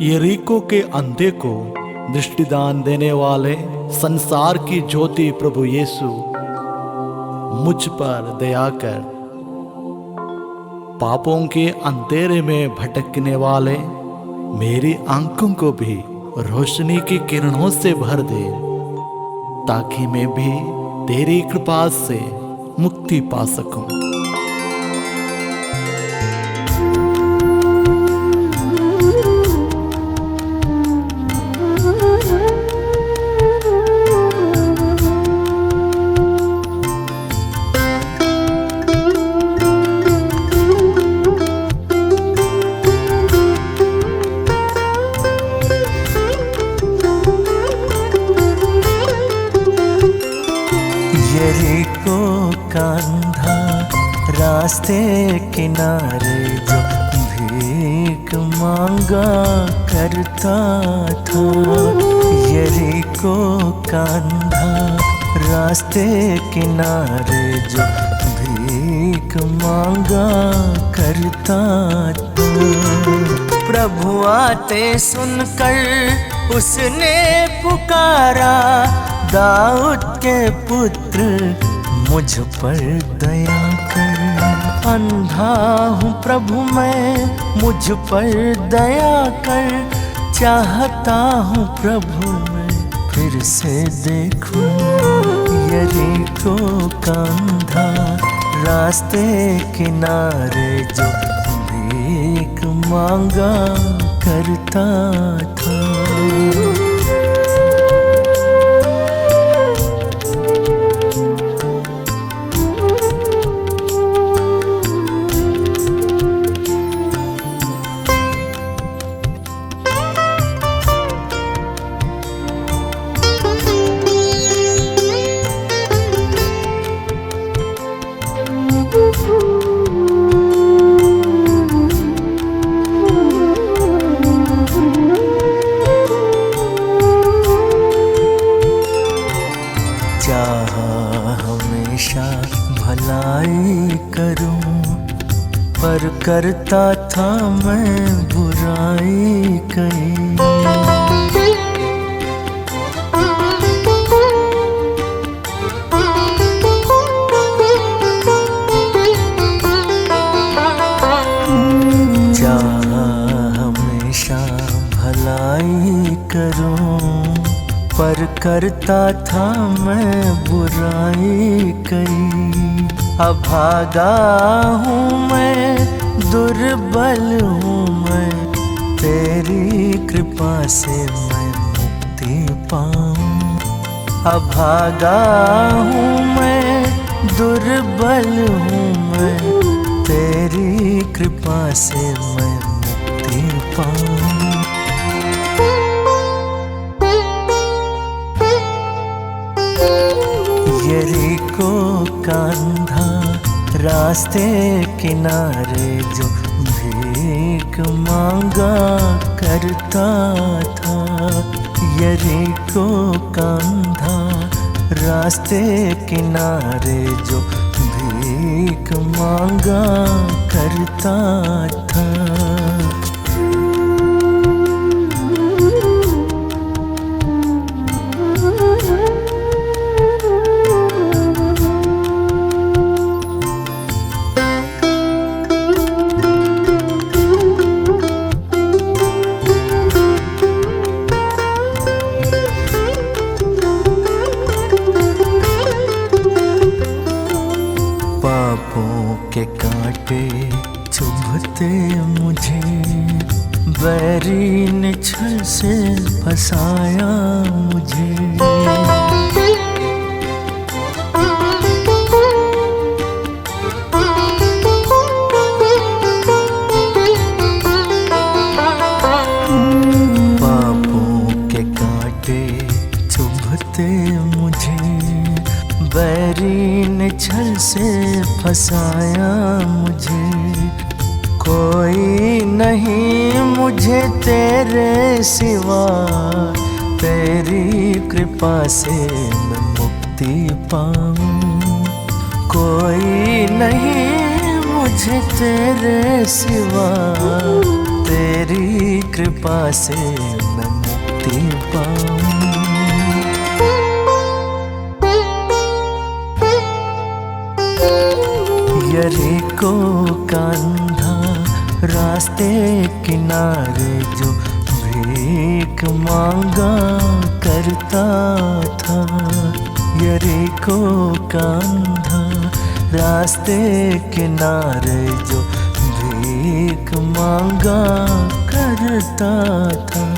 यरीको के अंधे को दृष्टिदान देने वाले संसार की ज्योति प्रभु यीशु, मुझ पर दया कर। पापों के अंधेरे में भटकने वाले मेरी आंखों को भी रोशनी की किरणों से भर दे, ताकि मैं भी तेरी कृपा से मुक्ति पा सकूं। यरीको का अंधा रास्ते किनारे जो भीख मांगा करता था। यरीको का अंधा रास्ते किनारे जो भीख मांगा करता था। प्रभु आते सुनकर उसने पुकारा, दाऊद के पुत्र मुझ पर दया कर। अंधा हूँ प्रभु मैं, मुझ पर दया कर। चाहता हूँ प्रभु मैं फिर से देखूं। यरीको का अंधा रास्ते किनारे जो भीख मांगा करता था। हमेशा भलाई करूं, पर करता था मैं बुराई कई। हमेशा भलाई करूं, पर करता था मैं बुराई कई। अभागा हूँ मैं, दुर्बल हूँ मैं, तेरी कृपा से मैं मुक्ति पाऊँ। अभागा हूँ मैं, दुर्बल हूँ मैं, तेरी कृपा से मैं मुक्ति पाऊँ। यरीको का अंधा रास्ते किनारे जो भीख मांगा करता था। यरीको का अंधा रास्ते किनारे जो भीख मांगा करता था। पापों के कांटे चुभते मुझे, बैरी ने छल से फंसाया मुझे। पापों के कांटे चुभते मुझे, बैरी ने छल से फंसाया मुझे। कोई नहीं मुझे तेरे सिवा, तेरी कृपा से मैं मुक्ति पाऊँ। कोई नहीं मुझे तेरे सिवा, तेरी कृपा से मैं मुक्ति पाऊं। यरीको का अंधा रास्ते किनारे जो भीख मांगा करता था। यरीको का अंधा रास्ते किनारे जो भीख मांगा करता था।